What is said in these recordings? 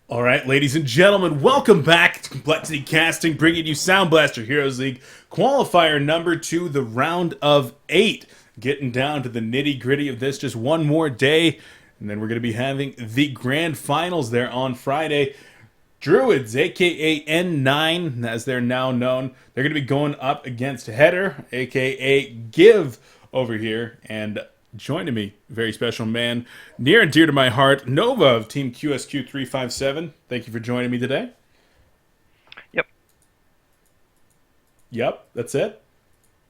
All right, ladies and gentlemen, welcome back to Complexity Casting, bringing you Sound Blaster Heroes League qualifier number 2, the round of 8. Getting down to the nitty gritty of this, just one more day, and then we're going to be having the grand finals there on Friday. Druidz, aka N9, as they're now known, they're going to be going up against Header, aka Give, over here, and joining me, very special man, near and dear to my heart, Nova of Team QSQ357. Thank you for joining me today. Yep. Yep, that's it.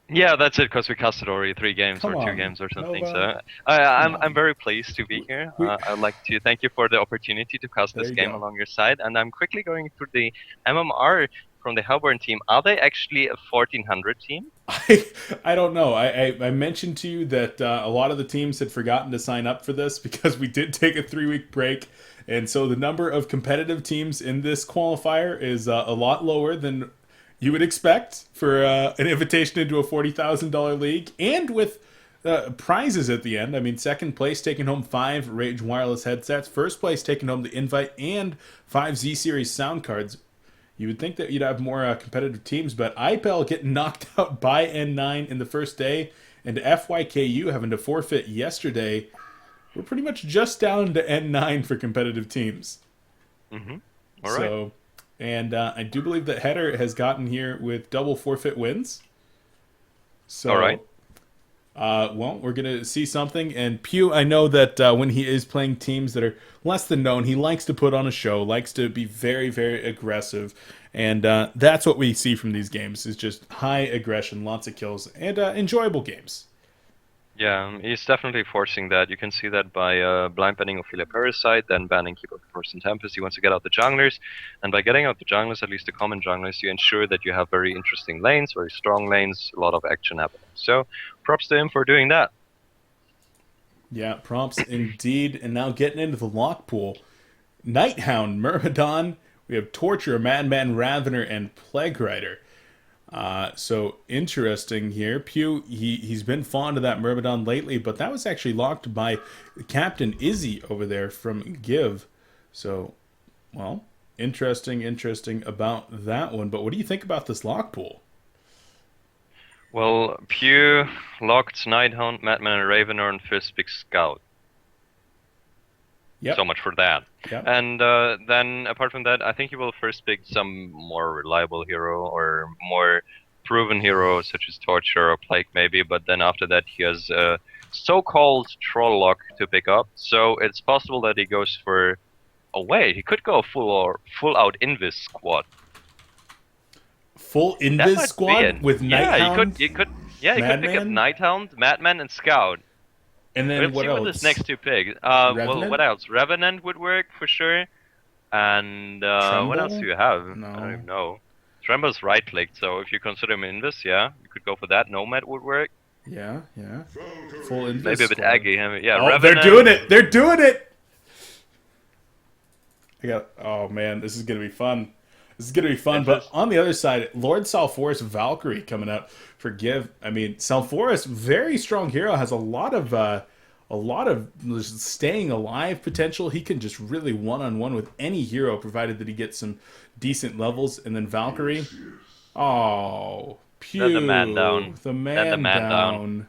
Yeah, that's it, because we casted already 3 games Come or 2 on, games or something. Nova. So I'm on. very pleased to be here. I'd like to thank you for the opportunity to cast There this you game go. along your side. And I'm quickly going through the MMR from the Hellborn team. Are they actually a 1400 team? I don't know. I mentioned to you that a lot of the teams had forgotten to sign up for this because we did take a 3-week break. And so the number of competitive teams in this qualifier is a lot lower than you would expect for an invitation into a $40,000 league, and with prizes at the end. I mean, second place taking home 5 Rage wireless headsets, first place taking home the invite and 5 Z Series sound cards. You would think that you'd have more competitive teams, but IPEL getting knocked out by N9 in the first day, and FYKU having to forfeit yesterday. We're pretty much just down to N9 for competitive teams. Mm-hmm. All right. So, and I do believe that Header has gotten here with double forfeit wins. So, All right. well, we're going to see something. And Pew, I know that when he is playing teams that are less than known, he likes to put on a show, likes to be very, very aggressive. And that's what we see from these games, is just high aggression, lots of kills, and enjoyable games. Yeah, he's definitely forcing that. You can see that by blind banning Ophelia Parasite, then banning Keyboard Force and Tempest. He wants to get out the junglers, and by getting out the junglers, at least the common junglers, you ensure that you have very interesting lanes, very strong lanes, a lot of action happening. So, props to him for doing that. Yeah, prompts indeed. And now getting into the lock pool. Nighthound, Myrmidon, we have Torturer, Madman, Ravener, and Plague Rider. So interesting here. Pew, he's been fond of that Myrmidon lately, but that was actually locked by Captain Izzy over there from Give. So, well, interesting about that one. But what do you think about this lock pool? Well, Pew locked Nighthound, Madman, and Ravener, and first pick Scout. Yep. So much for that. Yep. And then, apart from that, I think he will first pick some more reliable hero or more proven hero, such as Torture or Plague, maybe. But then after that, he has a so-called Troll Lock to pick up. So it's possible that he goes for a way. He could go full out Invis squad. Full That Invis might be squad it. with Yeah, Nighthound, he could pick up Madman? Nighthound, Madman, and Scout. And then Let's what see else? what his next 2 picks. Revenant? Well, what else? Revenant would work for sure. And what else do you have? No. I don't even know. Tremble's right clicked, so if you consider him Invis, yeah, you could go for that. Nomad would work. Yeah. Full Invis Maybe a bit squad. aggy. Yeah, Oh, Revenant. they're doing it. Oh man, this is gonna be fun. But on the other side, Lord Salforus Valkyrie coming up for Give. I mean, Salforus, very strong hero, has a lot of just staying alive potential. He can just really one-on-one with any hero, provided that he gets some decent levels. And then Valkyrie, oh, Pew, Then the man down. the man, Then the man down.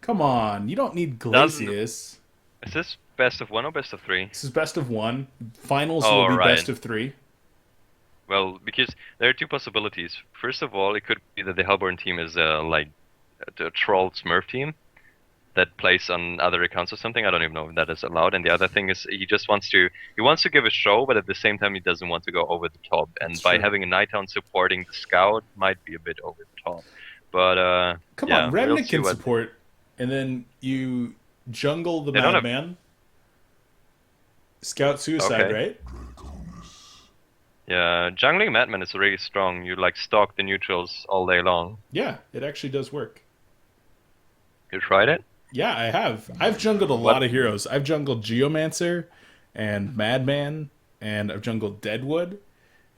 Come on, you don't need Glacius. Is this best of 1 or best of 3? This is best of 1. Finals Oh, will be right. best of 3. Well, because there are 2 possibilities. First of all, it could be that the Hellborn team is like a troll Smurf team that plays on other accounts or something. I don't even know if that is allowed. And the other thing is he wants to give a show, but at the same time he doesn't want to go over the top. And That's by true. having a Nighthound supporting the Scout might be a bit over the top. But Come yeah, on, we'll Revenant see can what. support, and then you jungle the They don't have- Madman. Scout Suicide, Okay. right? Yeah, jungling Madman is really strong. You like stalk the neutrals all day long. Yeah, it actually does work. You tried it? Yeah, I have. I've jungled a lot of heroes. I've jungled Geomancer and Madman, and I've jungled Deadwood,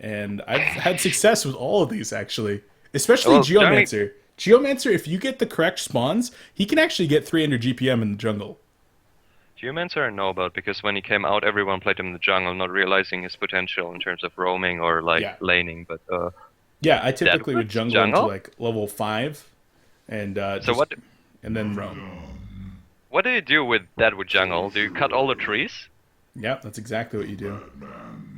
and I've had success with all of these, actually. Especially Well, Geomancer. Geomancer, if you get the correct spawns, he can actually get 300 GPM in the jungle. Humans are know about because when he came out, everyone played him in the jungle, not realizing his potential in terms of roaming or like Yeah. laning. But Yeah, I typically would Deadwood's jungle into like level 5 and So just and then roam. what do you do with Deadwood jungle? Do you cut all the trees? Yeah, that's exactly what you do.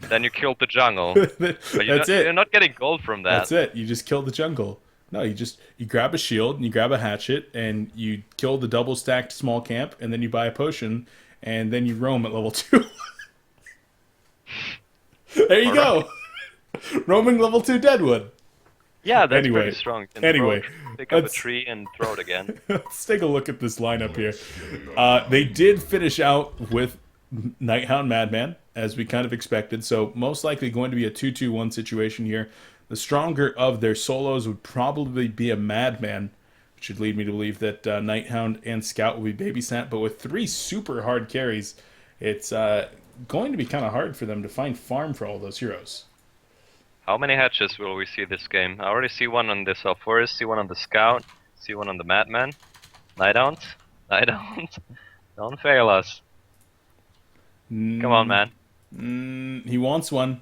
Then you killed the jungle. But That's it. You're not getting gold from that. That's it. You just kill the jungle. No, you grab a shield and you grab a hatchet and you kill the double stacked small camp and then you buy a potion and then you roam at level 2. There you go. Roaming level 2 Deadwood. Yeah, that's Anyway. pretty strong. You can Anyway, pick up a let's- tree and throw it again. Let's take a look at this lineup here. They did finish out with Nighthound Madman, as we kind of expected, so most likely going to be a 2-2-1 situation here. The stronger of their solos would probably be a Madman, which should lead me to believe that Nighthound and Scout will be babysat, but with 3 super hard carries, it's going to be kind of hard for them to find farm for all those heroes. How many hatches will we see this game? I already see one on the South Forest, see one on the Scout, see one on the Madman. Nighthound? Nighthound? Don't fail us. Come on, man. He wants one.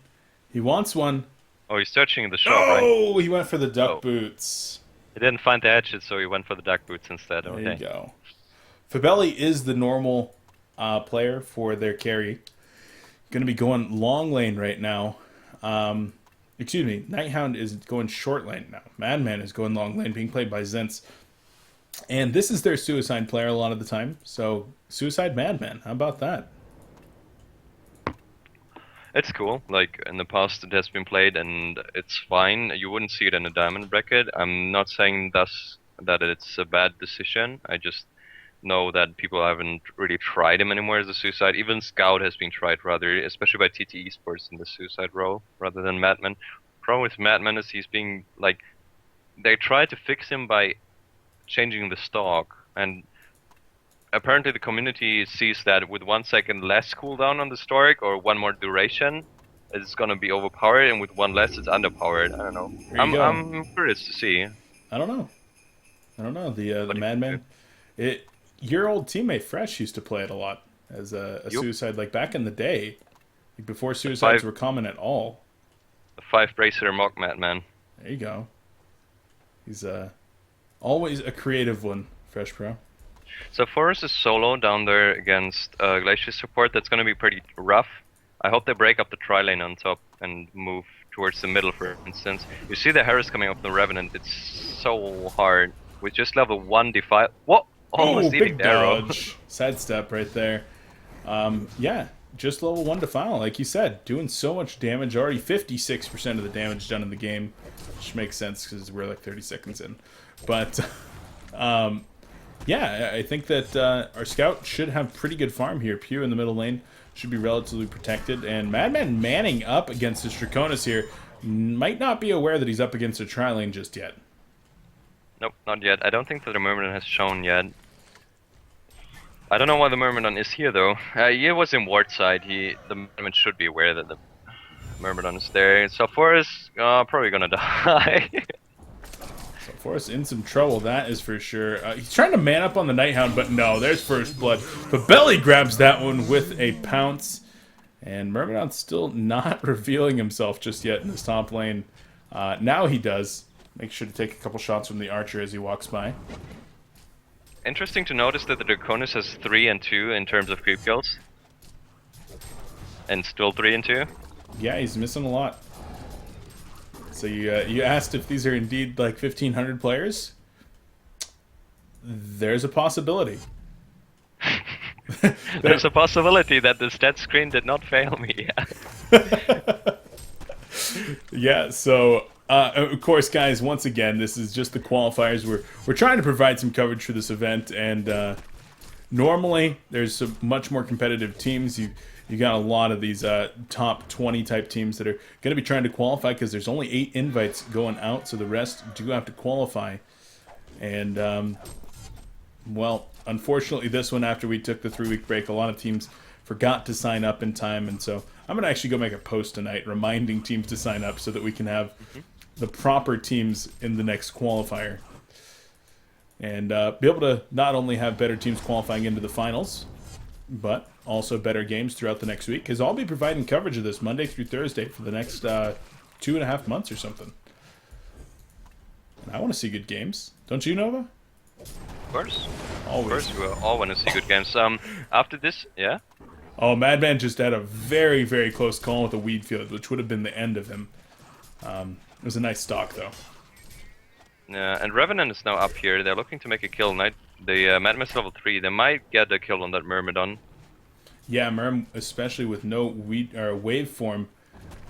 He wants one. Oh, he's searching in the shop, right? Oh, he went for the duck Oh. boots. He didn't find the hatchet, so he went for the duck boots instead. There Okay. you go. Fabelli is the normal player for their carry. Going to be going long lane right now. Excuse me, Nighthound is going short lane now. Madman is going long lane, being played by Zentz. And this is their suicide player a lot of the time. So, Suicide Madman, how about that? It's cool. Like, in the past it has been played and it's fine. You wouldn't see it in a diamond bracket. I'm not saying thus that it's a bad decision. I just know that people haven't really tried him anymore as a suicide. Even Scout has been tried rather, especially by TT eSports in the suicide role rather than Madman. Problem with Madman is he's being, like, they try to fix him by changing the stock, and apparently the community sees that with 1 second less cooldown on the stock or 1 more duration, it's gonna be overpowered, and with 1 less it's underpowered. I don't know. There you go. I'm curious to see. I don't know. The What do you Madman. Your old teammate Fresh used to play it a lot as a Yup. suicide, like back in the day, like before suicides 5 were common at all. The 5 bracer mock Madman. There you go. He's always a creative one, Fresh Pro. So Forest is solo down there against Glacier support. That's gonna be pretty rough. I hope they break up the tri-lane on top and move towards the middle, for instance. You see the Harris coming up the Revenant. It's so hard. With just level 1 defile. What? Almost eating big the arrow. dodge. Sidestep right there. Yeah, just level 1 defile, like you said. Doing so much damage already. 56% of the damage done in the game. Which makes sense because we're like 30 seconds in. But, yeah, I think that our Scout should have pretty good farm here. Pew in the middle lane should be relatively protected. And Madman manning up against his Draconis here. Might not be aware that he's up against a tri-lane just yet. Nope, not yet. I don't think that the Myrmidon has shown yet. I don't know why the Myrmidon is here though. He was in ward side. The Myrmidon should be aware that the Myrmidon is there. So Forest probably gonna die. So Forrest in some trouble, that is for sure. He's trying to man up on the Nighthound, but no, there's first blood. But Belly grabs that one with a pounce. And Myrmidon's still not revealing himself just yet in this top lane. Now he does. Make sure to take a couple shots from the archer as he walks by. Interesting to notice that the Draconis has 3 and 2 in terms of creep kills. And still 3 and 2. Yeah, he's missing a lot. So you asked if these are indeed like 1,500 players? There's a possibility. There's a possibility that the stat screen did not fail me. Yeah. Yeah, so of course, guys, once again, this is just the qualifiers. We're trying to provide some coverage for this event, and normally there's some much more competitive teams. You got a lot of these top 20 type teams that are going to be trying to qualify because there's only 8 invites going out, so the rest do have to qualify. And well, unfortunately, this one, after we took the 3-week break, a lot of teams forgot to sign up in time, and so I'm going to actually go make a post tonight reminding teams to sign up so that we can have the proper teams in the next qualifier. And be able to not only have better teams qualifying into the finals, but also better games throughout the next week, because I'll be providing coverage of this Monday through Thursday for the next 2.5 months or something. And I want to see good games. Don't you, Nova? Of course. Always. Of course, we all want to see good games. After this, yeah? Oh, Madman just had a very, very close call with a weed field, which would have been the end of him. It was a nice stock, though. Yeah, and Revenant is now up here. They're looking to make a kill. The Madman's level 3. They might get a kill on that Myrmidon. Yeah, Merm, especially with no waveform.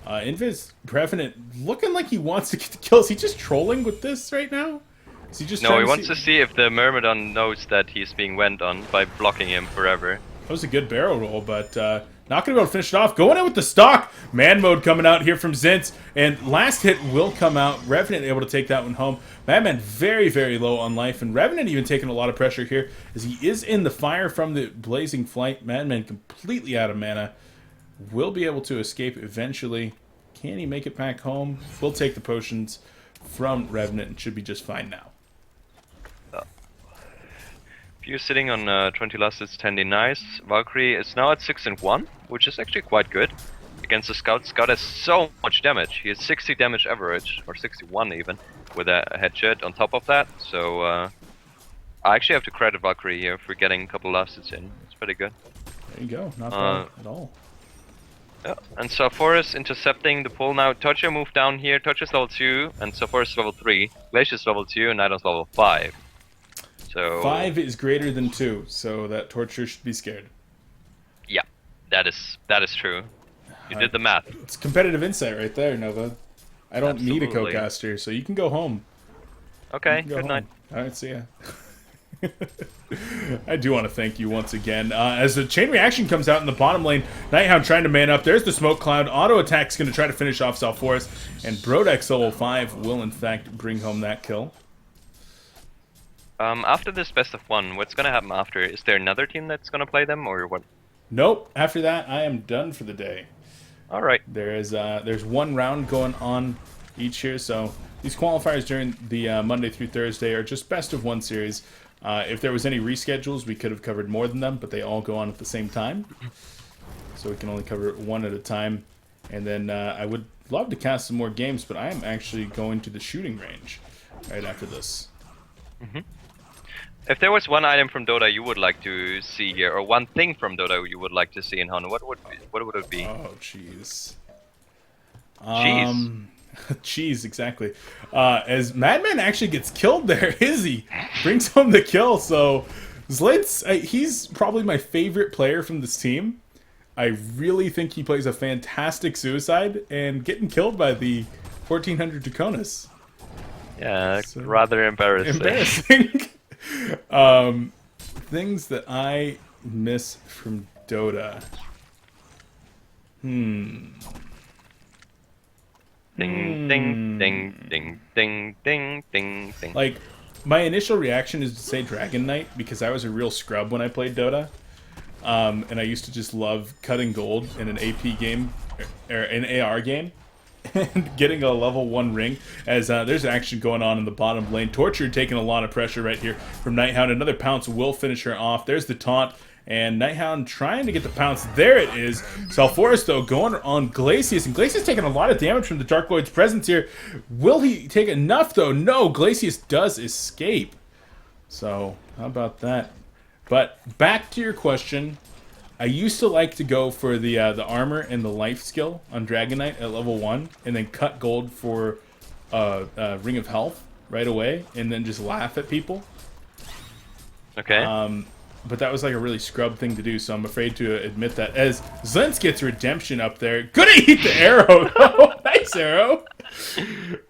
Invis Revenant looking like he wants to get the kills. Is he just trolling with this right now? Is he just No, he wants to see if the Myrmidon knows that he's being went on by blocking him forever. That was a good barrel roll, but not going to be able to finish it off. Going in with the stock. Man mode coming out here from Zintz. And last hit will come out. Revenant able to take that one home. Madman very, very low on life. And Revenant even taking a lot of pressure here as he is in the fire from the Blazing Flight. Madman completely out of mana. Will be able to escape eventually. Can he make it back home? We'll take the potions from Revenant and should be just fine now. You're sitting on 20 last hits, 10 denies. Valkyrie is now at 6-1, which is actually quite good against the Scout. Scout has so much damage. He has 60 damage average, or 61 even, with a headshot on top of that. So I actually have to credit Valkyrie here for getting a couple last hits in. It's pretty good. There you go. Not bad at all. Yeah, and Sulfuras intercepting the pull now. Torture moved down here. Torture's level 2, and Sulfuras level 3. Glacier's level 2, and Nidon's level 5. So 5 is greater than 2, so that Torture should be scared. Yeah, that is true. You did the math. It's competitive insight right there, Nova. I don't need a cocaster, so you can go home. Okay, good night. Alright, see ya. I do want to thank you once again. As the chain reaction comes out in the bottom lane, Nighthound trying to man up. There's the smoke cloud. Auto attack's going to try to finish off Sulfuras, and Brodex level 5 will in fact bring home that kill. After this best of 1, what's gonna happen after? Is there another team that's gonna play them, or what? Nope. After that, I am done for the day. All right. There's one round going on each here, so these qualifiers during the Monday through Thursday are just best of 1 series. If there was any reschedules, we could have covered more than them, but they all go on at the same time, so we can only cover one at a time. And then I would love to cast some more games, but I am actually going to the shooting range right after this. Mm-hmm. If there was one item from Dota you would like to see here, or one thing from Dota you would like to see in Hana, what would it be? Oh, jeez. Cheese. Cheese, exactly. As Madman actually gets killed there, Izzy brings home the kill. So Zlitz, he's probably my favorite player from this team. I really think he plays a fantastic suicide, and getting killed by the 1400 Draconis. Yeah, so, rather embarrassing. Things that I miss from Dota. Ding, ding, ding, ding, ding, ding, ding, ding. Like, my initial reaction is to say Dragon Knight, because I was a real scrub when I played Dota. And I used to just love cutting gold in an AP game, or an AR game, and getting a level 1 ring, as there's action going on in the bottom lane. Torture taking a lot of pressure right here from Nighthound. Another pounce will finish her off. There's the taunt, and Nighthound trying to get the pounce. There it is. Sulfuras, though, going on Glacius, and Glacius taking a lot of damage from the Dark Lord's presence here. Will he take enough, though? No, Glacius does escape. So, how about that? But back to your question, I used to like to go for the armor and the life skill on Dragon Knight at level 1, and then cut gold for Ring of Health right away, and then just laugh at people. Okay. But that was like a really scrub thing to do, so I'm afraid to admit that. As Zlintz gets redemption up there, gonna eat the arrow. Oh, nice arrow.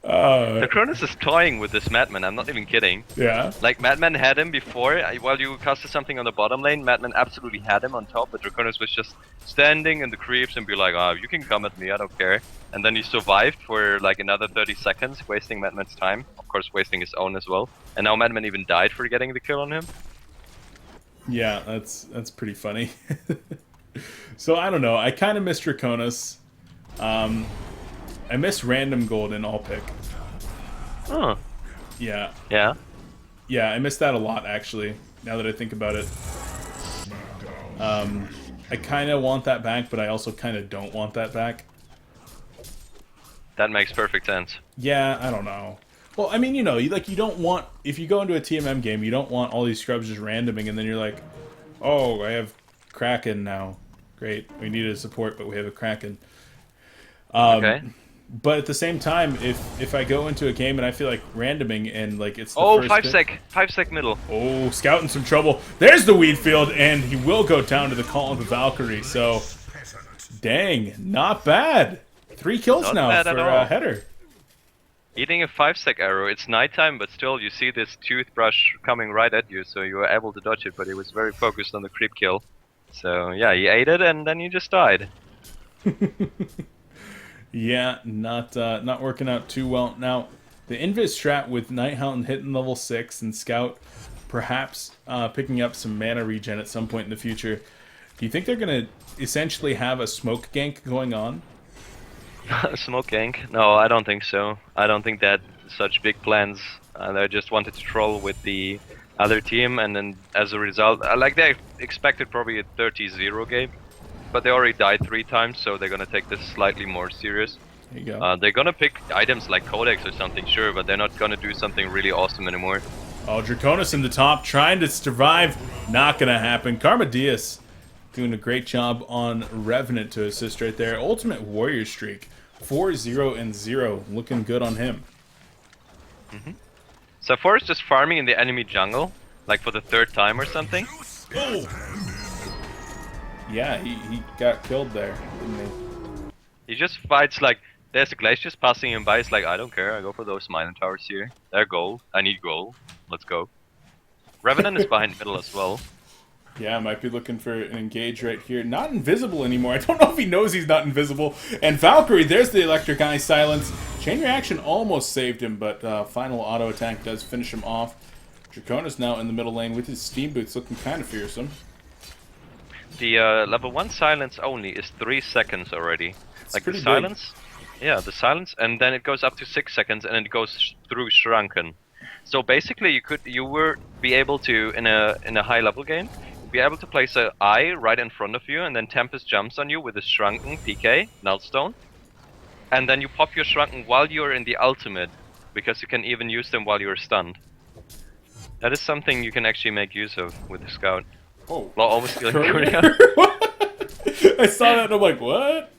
The Cronus is toying with this Madman, I'm not even kidding. Yeah. Like, Madman had him before, while you casted something on the bottom lane, Madman absolutely had him on top, but Draconis was just standing in the creeps and be like, oh, you can come at me, I don't care. And then he survived for like another 30 seconds, wasting Madman's time. Of course, wasting his own as well. And now Madman even died for getting the kill on him. Yeah, that's pretty funny. So, I don't know, I kind of miss Draconis. I miss random gold in all pick. Oh. Yeah. Yeah? Yeah, I miss that a lot, actually, now that I think about it. I kind of want that back, but I also kind of don't want that back. That makes perfect sense. Yeah, I don't know. Well, I mean, you know, you don't want, if you go into a TMM game, you don't want all these scrubs just randoming, and then you're like, oh, I have Kraken now. Great, we need a support, but we have a Kraken. Okay. But at the same time, if I go into a game and I feel like randoming and like it's the Oh, first 5 sec middle. Oh, Scout in some trouble. There's the weed field, and he will go down to the call of the Valkyrie. So, dang, not bad. 3 kills Not now bad for at all. Header. Eating a 5 sec arrow, it's nighttime, but still you see this toothbrush coming right at you, so you were able to dodge it, but he was very focused on the creep kill. So yeah, he ate it and then he just died. Yeah, not working out too well. Now, the Invis strat with Nighthound hitting level 6 and Scout perhaps picking up some mana regen at some point in the future. Do you think they're going to essentially have a smoke gank going on? Smoke gank? No, I don't think so. I don't think that such big plans. They just wanted to troll with the other team, and then as a result, like they expected probably a 30-0 game, but they already died 3 times, so they're gonna take this slightly more serious. There you go. They're gonna pick items like Codex or something, sure, but they're not gonna do something really awesome anymore. Oh, Draconis in the top, trying to survive. Not gonna happen. Karma Diaz doing a great job on Revenant to assist right there. Ultimate Warrior streak. 4-0-0. Looking good on him. So Forrest just farming in the enemy jungle, like for the 3rd time or something. Oh! Yeah, he got killed there, didn't he? He just fights like, there's a glacier passing him by, he's like, I don't care, I go for those Minotowers here. They're gold, I need gold, let's go. Revenant is behind middle as well. Yeah, might be looking for an engage right here. Not invisible anymore. I don't know if he knows he's not invisible. And Valkyrie, there's the Electric Eye silence. Chain Reaction almost saved him, but final auto attack does finish him off. Draconis now in the middle lane with his Steam Boots looking kind of fearsome. The level 1 silence only is 3 seconds already. It's like the pretty silence, yeah, the silence, and then it goes up to 6 seconds, and it goes through Shrunken. So basically, you would be able to in a high level game, be able to place an eye right in front of you, and then Tempest jumps on you with a Shrunken PK, Nullstone, and then you pop your Shrunken while you're in the ultimate, because you can even use them while you're stunned. That is something you can actually make use of with the Scout. Oh. Well, obviously, I saw that and I'm like, what?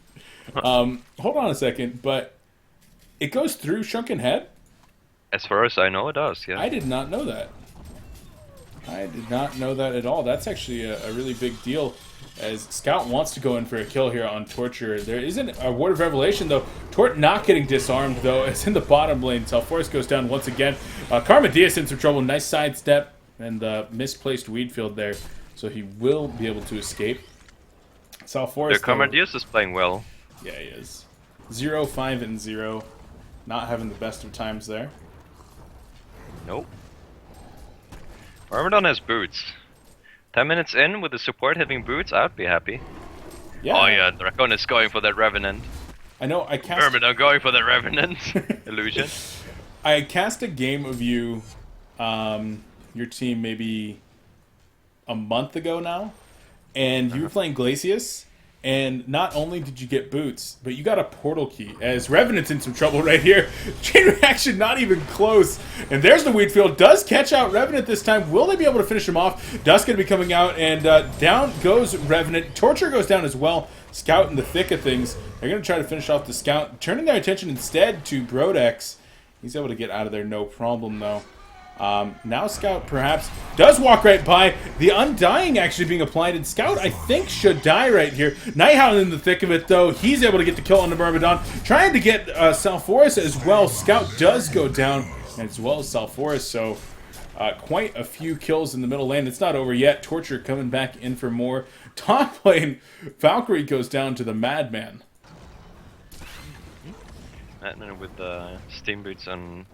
Hold on a second, but it goes through Shrunken Head? As far as I know, it does, yeah. I did not know that. I did not know that at all. That's actually a really big deal, as Scout wants to go in for a kill here on Torture. There isn't a Word of Revelation, though. Tort not getting disarmed, though. It's in the bottom lane. Salforce goes down once again. Karma Diaz in some trouble. Nice sidestep and misplaced weed field there, so he will be able to escape. Salforce, The Karma Diaz is playing well. yeah, he is. 0-5-0. Not having the best of times there. Nope. Myrmidon has boots. 10 minutes in with the support having boots, I'd be happy. Yeah. Oh yeah, Dracon is going for that Revenant. I know, I cast... Myrmidon going for the Revenant. Illusion. I cast a game of you, your team maybe a month ago now, and you were playing Glacius, and not only did you get boots, but you got a portal key, as Revenant's in some trouble right here. Chain Reaction not even close, and there's the weed field, does catch out Revenant this time. Will they be able to finish him off? Dusk going to be coming out, and down goes Revenant. Torture goes down as well. Scout in the thick of things. They're going to try to finish off the Scout, turning their attention instead to Brodex. He's able to get out of there no problem, though. Now Scout perhaps does walk right by. The Undying actually being applied, and Scout, I think, should die right here. Nighthound in the thick of it, though. He's able to get the kill on the Myrmidon. Trying to get Salforce as well. Scout does go down, as well as Salforce, so quite a few kills in the middle lane. It's not over yet. Torture coming back in for more. Top lane, Valkyrie goes down to the Madman. Madman with Steam Boots on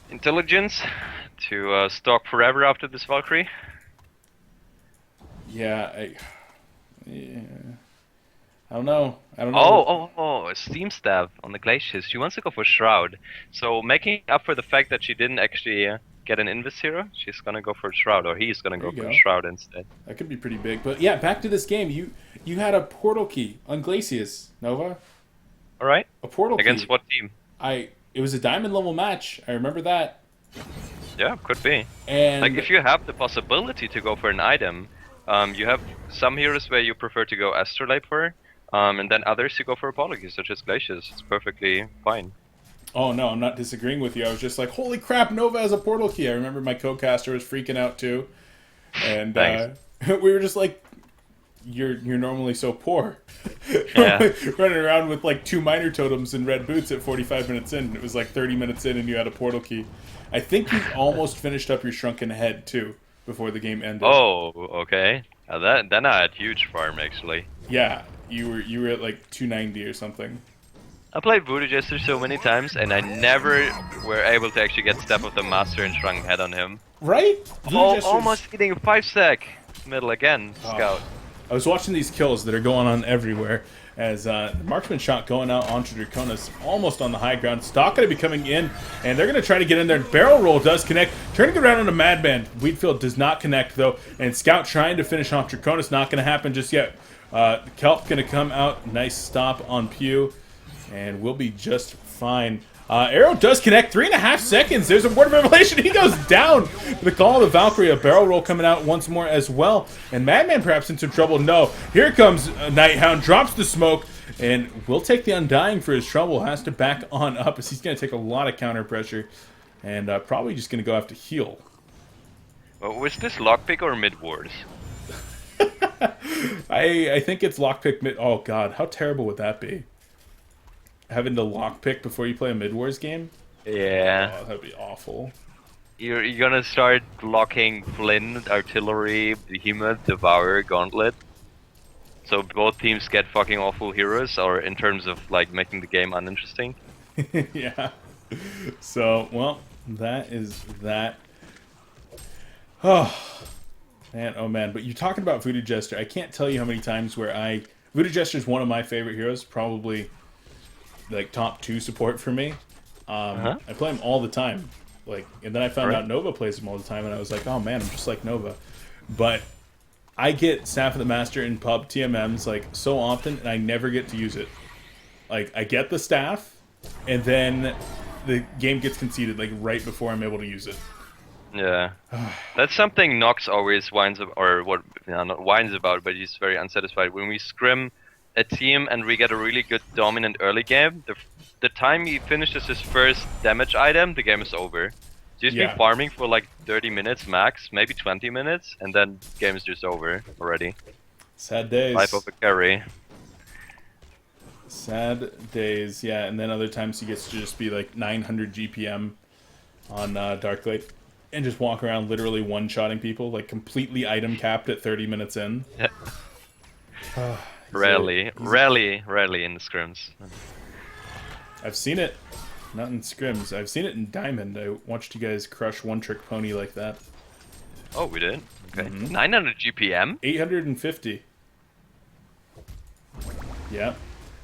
Intelligence to stalk forever after this Valkyrie. Yeah, I don't know. Oh, a Steam Stab on the Glaciers. She wants to go for Shroud. So making up for the fact that she didn't actually get an Invis hero, she's gonna go for a Shroud, or he's gonna There go you for go. a Shroud instead. That could be pretty big. But yeah, back to this game. You had a portal key on Glacius, Nova. All right. A portal Against key. what team? It was a diamond level match. I remember that. Yeah, could be. And Like, if you have the possibility to go for an item, you have some heroes where you prefer to go Astrolabe for, and then others you go for a portal key, such as Glacius. It's perfectly fine. oh no, I'm not disagreeing with you. I was just like, holy crap, Nova has a portal key. I remember my co-caster was freaking out too, and Thanks. we were just like, you're normally so poor. Yeah. Running around with like 2 minor totems and red boots at 45 minutes in. It was like 30 minutes in and you had a portal key. I think you almost finished up your shrunken head too before the game ended. Oh, okay. Then I had huge farm actually. Yeah, you were at like 290 or something. I played Voodoo Jester so many times, and I never were able to actually get Step of the Master and Shrunk Head on him. Right? Oh, Jester's- almost getting a 5-sec middle again, Oh. Scout. I was watching these kills that are going on everywhere as the marksman shot going out onto Draconis almost on the high ground. Stock going to be coming in, and they're going to try to get in there. Barrel roll does connect. Turning it around on a Madman. Wheatfield does not connect, though. And Scout trying to finish off Draconis. Not going to happen just yet. Kelp going to come out. Nice stop on Pew. And we'll be just fine. Arrow does connect. 3.5 seconds. There's a word of revelation. He goes down. The call of the Valkyrie. A barrel roll coming out once more as well. And Madman perhaps in some trouble. No. Here comes Nighthound. Drops the smoke. And will take the Undying for his trouble. Has to back on up as he's going to take a lot of counter pressure. And probably just going to go after heal. Was this lockpick or mid wars? I think it's lockpick mid. Oh, God. How terrible would that be? Having to lockpick before you play a mid-wars game? Yeah. Oh, that'd be awful. You're gonna start locking Flint, Artillery, Behemoth, Devourer, Gauntlet. So both teams get fucking awful heroes, or in terms of like making the game uninteresting. Yeah. So, well, that is that. Oh, man, oh man. But you're talking about Voodoo Jester. I can't tell you how many times where Voodoo Jester is one of my favorite heroes, probably like top 2 support for me. I play him all the time. And then I found out Nova plays him all the time, and I was like, oh man, I'm just like Nova. But I get Staff of the Master in pub TMMs like so often, and I never get to use it. Like, I get the staff, and then the game gets conceded like right before I'm able to use it. Yeah, that's something Nox always whines about, or what? Not whines about, but he's very unsatisfied. When we scrim a team and we get a really good dominant early game, the time he finishes his first damage item, the game is over. So he's been farming for like 30 minutes max, maybe 20 minutes, and then game is just over already. Sad days. Life of a carry. Sad days, yeah. And then other times he gets to just be like 900 GPM on Darklight and just walk around literally one-shotting people, like completely item capped at 30 minutes in. Rarely in the scrims. I've seen it. Not in scrims. I've seen it in Diamond. I watched you guys crush One Trick Pony like that. Oh, we did? Okay. 900 GPM? 850. Yeah.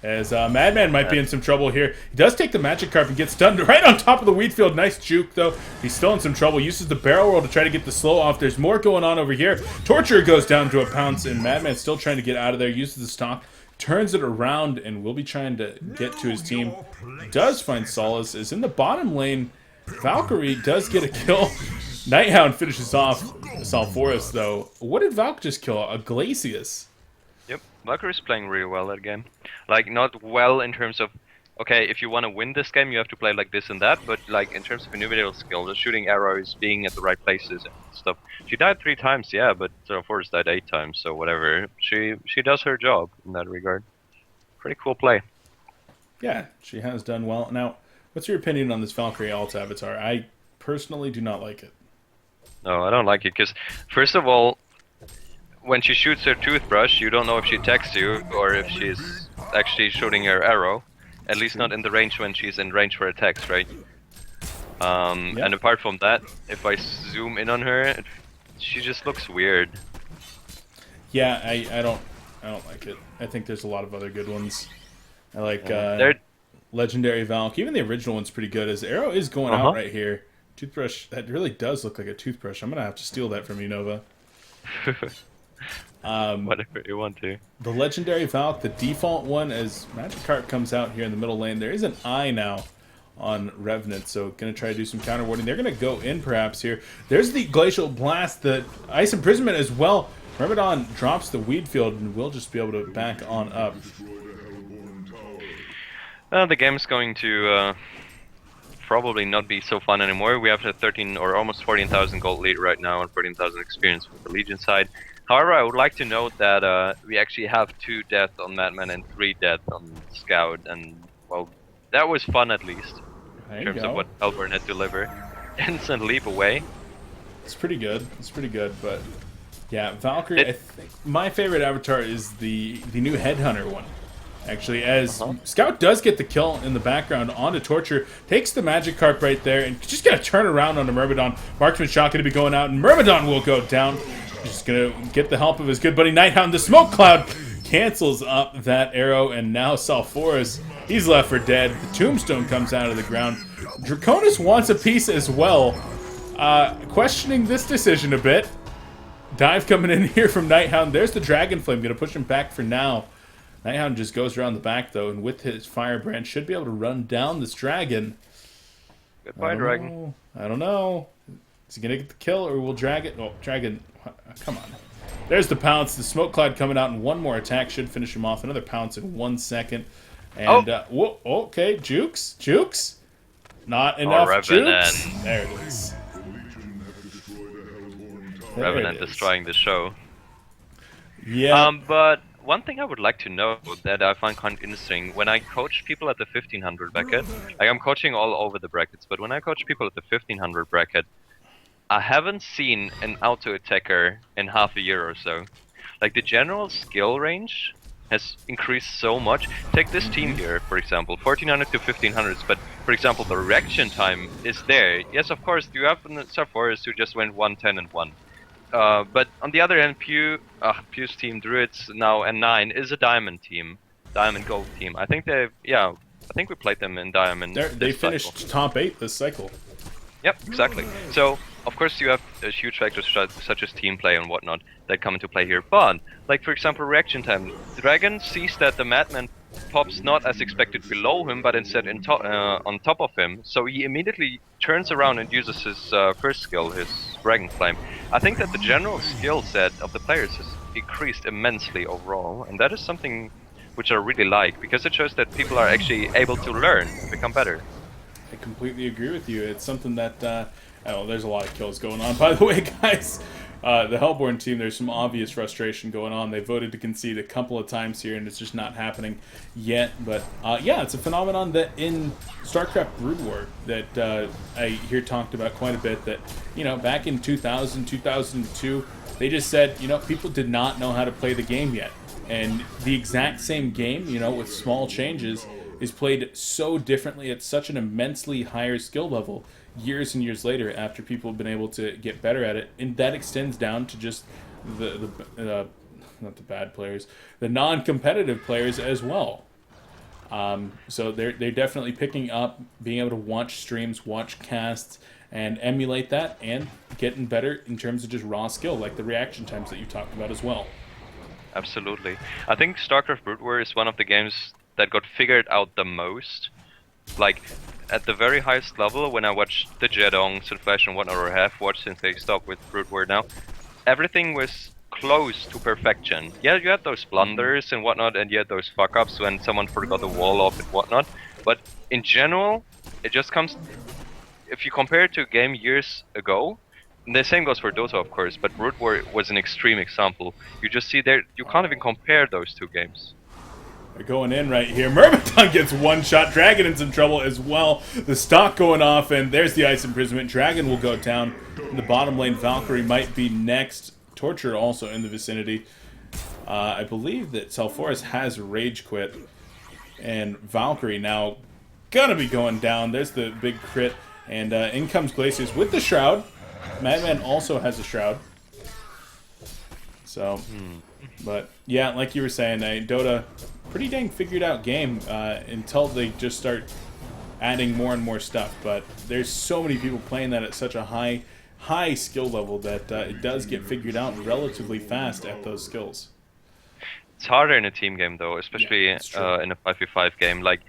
As Madman might be in some trouble here. He does take the Magic Carp and gets stunned right on top of the Wheatfield. Nice juke, though. He's still in some trouble. Uses the barrel roll to try to get the slow off. There's more going on over here. Torture goes down to a pounce, and Madman's still trying to get out of there. Uses the stock, turns it around, and will be trying to get to his team. Does find solace. Is in the bottom lane. Valkyrie does get a kill. Nighthound finishes off Salforus, though. What did Valk just kill? A Glacius. Yep, Valkyrie's playing really well that game. Like, not well in terms of, okay, if you want to win this game, you have to play like this and that, but like in terms of individual skill, just shooting arrows, being at the right places and stuff. She died 3 times, yeah, but Salforus died 8 times, so whatever. She does her job in that regard. Pretty cool play. Yeah, she has done well. Now, what's your opinion on this Valkyrie alt avatar? I personally do not like it. No, I don't like it, because first of all, when she shoots her toothbrush, you don't know if she attacks you or if she's actually shooting her arrow. At least not in the range when she's in range for attacks, right? And apart from that, if I zoom in on her, she just looks weird. Yeah, I don't like it. I think there's a lot of other good ones. I like Legendary Valk. Even the original one's pretty good. As Arrow is going out right here. Toothbrush, that really does look like a toothbrush. I'm going to have to steal that from you, Nova. Whatever you want to. The legendary Valk, the default one, as Magikarp comes out here in the middle lane, there is an eye now on Revenant, so going to try to do some counter warding. They're going to go in perhaps here. There's the Glacial Blast, the Ice Imprisonment as well. Myrmidon drops the Weed Field and will just be able to back on up. Well, the game's going to probably not be so fun anymore. We have a 13 or almost 14,000 gold lead right now and 14,000 experience with the Legion side. However, I would like to note that we actually have 2 deaths on Madman and 3 deaths on Scout, and well, that was fun at least in terms of what Hellborn had delivered. Instant leap away. It's pretty good. It's pretty good, but yeah, Valkyrie. I think my favorite avatar is the new Headhunter one. Actually, as Scout does get the kill in the background onto Torture, takes the Magikarp right there, and just gonna turn around on the Myrmidon. Marksman shot gonna be going out, and Myrmidon will go down. Just gonna get the help of his good buddy Nighthound. The smoke cloud cancels up that arrow, and now Salforus, he's left for dead. The tombstone comes out of the ground. Draconis wants a piece as well. Questioning this decision a bit. Dive coming in here from Nighthound. There's the Dragon Flame, gonna push him back for now. Nighthound just goes around the back though, and with his Firebrand should be able to run down this dragon. Goodbye, Dragon. I don't know. Is he gonna get the kill, or will Dragon? Oh, Dragon! Come on. There's the pounce. The smoke cloud coming out, and one more attack should finish him off. Another pounce in 1 second. And whoa, okay, Jukes. Not enough Jukes. There it is. Revenant destroying the show. Yeah. But one thing I would like to know that I find kind of interesting, when I coach people at the 1500 bracket, like I'm coaching all over the brackets, but when I coach people at the 1500 bracket, I haven't seen an auto attacker in half a year or so. Like the general skill range has increased so much. Take this team here, for example, 1400 to 1500s, but for example, the reaction time is there. Yes, of course, you have Sarforus who just went 110 and 1. But on the other hand, Pew's team, Druidz now N9, is a diamond team, diamond gold team. I think I think we played them in diamond. They finished top 8 this cycle. Yep, exactly. So of course you have huge factors such as team play and whatnot that come into play here. But like for example, reaction time. Dragon sees that the Madman pops not as expected below him, but instead on top of him. So he immediately turns around and uses his first skill, his Dragon Flame. I think that the general skill set of the players has increased immensely overall, and that is something which I really like, because it shows that people are actually able to learn and become better. I completely agree with you. It's something that, oh, there's a lot of kills going on, by the way, guys. The Hellborn team, there's some obvious frustration going on. They voted to concede a couple of times here, and it's just not happening yet. But, yeah, it's a phenomenon that in StarCraft Brood War that I hear talked about quite a bit, that, you know, back in 2000, 2002, they just said, you know, people did not know how to play the game yet. And the exact same game, you know, with small changes, is played so differently at such an immensely higher skill level years and years later after people have been able to get better at it. And that extends down to just the not the bad players, the non-competitive players as well. So they're definitely picking up, being able to watch streams, watch casts, and emulate that, and getting better in terms of just raw skill, like the reaction times that you talked about as well. Absolutely. I think StarCraft Brood War is one of the games that got figured out the most. Like, at the very highest level, when I watched the Jedong, Sunflash and whatnot, or have watched since they stopped with Brood War now, everything was close to perfection. Yeah, you had those blunders and whatnot, and you had those fuck-ups when someone forgot the wall off and whatnot, but in general, it just comes... If you compare it to a game years ago, the same goes for Dota, of course, but Brood War was an extreme example. You just see there, you can't even compare those two games. They're going in right here. Myrmidon gets one shot. Dragon in some trouble as well. The stock going off, and there's the Ice Imprisonment. Dragon will go down. In the bottom lane, Valkyrie might be next. Torture also in the vicinity. I believe that Salforus has Rage Quit. And Valkyrie now gonna be going down. There's the big crit. And in comes Glacius with the Shroud. Madman also has a Shroud. So, but yeah, like you were saying, Dota, pretty dang figured out game until they just start adding more and more stuff. But there's so many people playing that at such a high skill level that it does get figured out relatively fast at those skills. It's harder in a team game though, especially Yeah, in a 5v5 game. Like,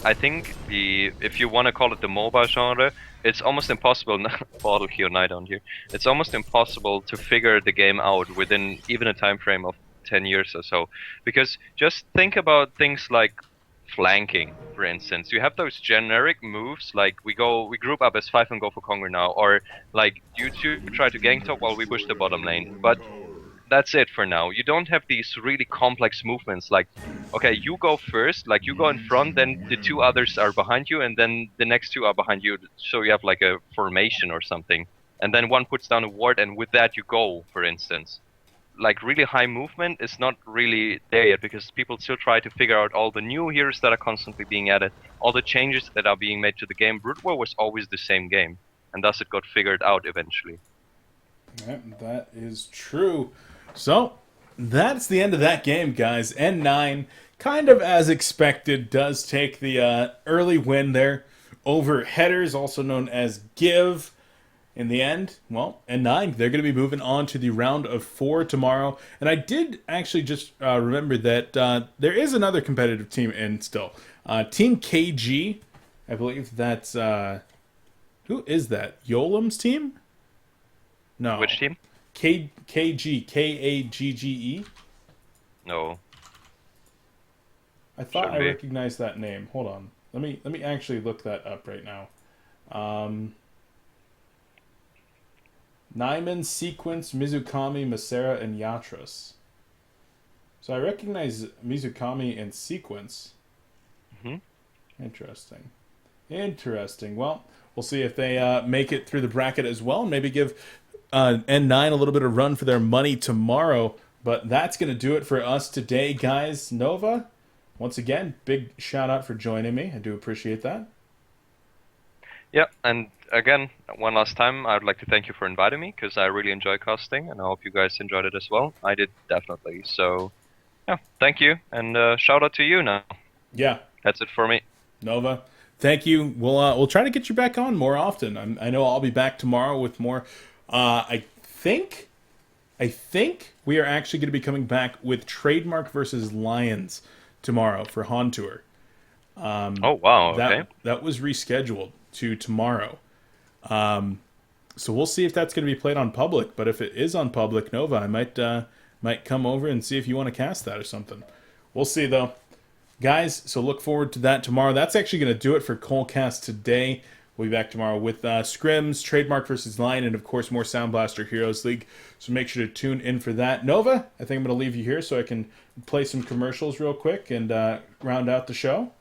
I think if you want to call it the MOBA genre, it's almost impossible. Bottle here, night on here. It's almost impossible to figure the game out within even a time frame of 10 years or so. Because just think about things like flanking, for instance. You have those generic moves like we group up as 5 and go for Conger now, or like you two try to gank top while we push the bottom lane. But that's it for now. You don't have these really complex movements like, okay, you go first, like you go in front, then the 2 others are behind you, and then the next 2 are behind you, so you have like a formation or something. And then one puts down a ward, and with that you go, for instance. Like, really high movement is not really there yet, because people still try to figure out all the new heroes that are constantly being added, all the changes that are being made to the game. Brood War was always the same game, and thus it got figured out eventually. Yeah, that is true. So, that's the end of that game, guys. N9, kind of as expected, does take the early win there over Headers, also known as Give. In the end, well, N9, they're going to be moving on to the round of 4 tomorrow. And I did actually just remember that there is another competitive team in still. Team KG, I believe that's... who is that? Yolam's team? No. Which team? KG, Kagge. No. I thought Shouldn't I be. recognized that name. Hold on. Let me actually look that up right now. Nyman, Sequence, Mizukami, Masera, and Yatras. So I recognize Mizukami and Sequence. Interesting. Well, we'll see if they make it through the bracket as well, and maybe give N9 a little bit of run for their money tomorrow. But that's going to do it for us today, guys. Nova, once again, big shout out for joining me. I do appreciate that. Yeah, and again, one last time, I would like to thank you for inviting me, because I really enjoy casting, and I hope you guys enjoyed it as well. I did, definitely. So, yeah, thank you, and shout out to you now. Yeah. That's it for me. Nova, thank you. We'll try to get you back on more often. I know I'll be back tomorrow with more. I think we are actually going to be coming back with Trademark versus Lions tomorrow for Han Tour. Oh wow! Okay. That was rescheduled to tomorrow. So we'll see if that's going to be played on public. But if it is on public, Nova, I might come over and see if you want to cast that or something. We'll see though. Guys, so look forward to that tomorrow. That's actually going to do it for coLcast today. We'll be back tomorrow with Scrims, Trademark versus Lion, and of course more Sound Blaster Heroes League. So make sure to tune in for that. Nova, I think I'm going to leave you here so I can play some commercials real quick and round out the show.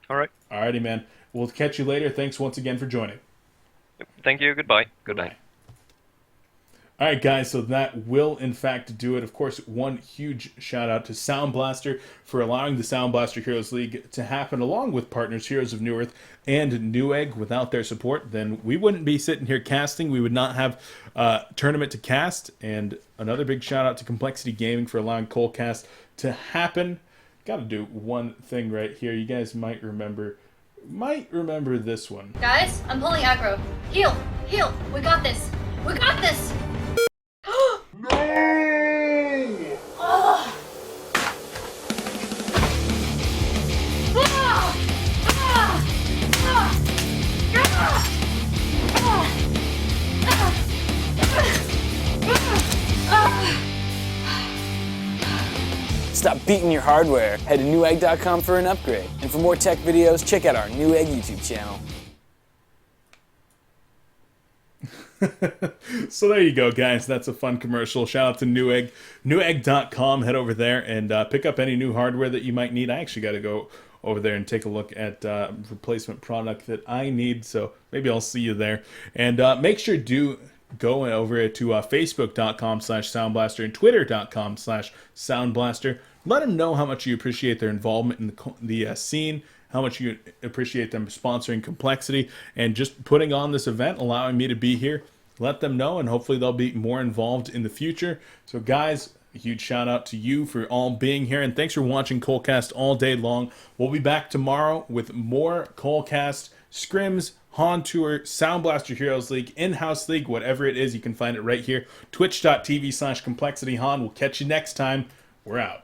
All right. Alrighty, man. We'll catch you later. Thanks once again for joining. Thank you. Goodbye. Good night. All right, guys, so that will, in fact, do it. Of course, one huge shout-out to Sound Blaster for allowing the Sound Blaster Heroes League to happen, along with partners Heroes of New Earth and Newegg. Without their support, then we wouldn't be sitting here casting. We would not have a tournament to cast. And another big shout-out to Complexity Gaming for allowing coLcast to happen. Got to do one thing right here. You guys might remember this one. Guys, I'm pulling aggro. Heal! Heal! We got this! We got this! No! Oh. Ah! Ah! Ah! Ah! Stop beating your hardware. Head to newegg.com for an upgrade. And for more tech videos, check out our Newegg YouTube channel. So there you go, guys. That's a fun commercial. Shout out to Newegg. Newegg.com. Head over there and pick up any new hardware that you might need. I actually got to go over there and take a look at replacement product that I need. So maybe I'll see you there. And make sure to go over to facebook.com/soundblaster and twitter.com/soundblaster. Let them know how much you appreciate their involvement in the scene, how much you appreciate them sponsoring Complexity, and just putting on this event, allowing me to be here. Let them know, and hopefully they'll be more involved in the future. So guys, a huge shout out to you for all being here, and thanks for watching coLcast all day long. We'll be back tomorrow with more coLcast, scrims, Han Tour, Sound Blaster Heroes League, in-house league, whatever it is, you can find it right here. Twitch.tv/ComplexityHan. We'll catch you next time. We're out.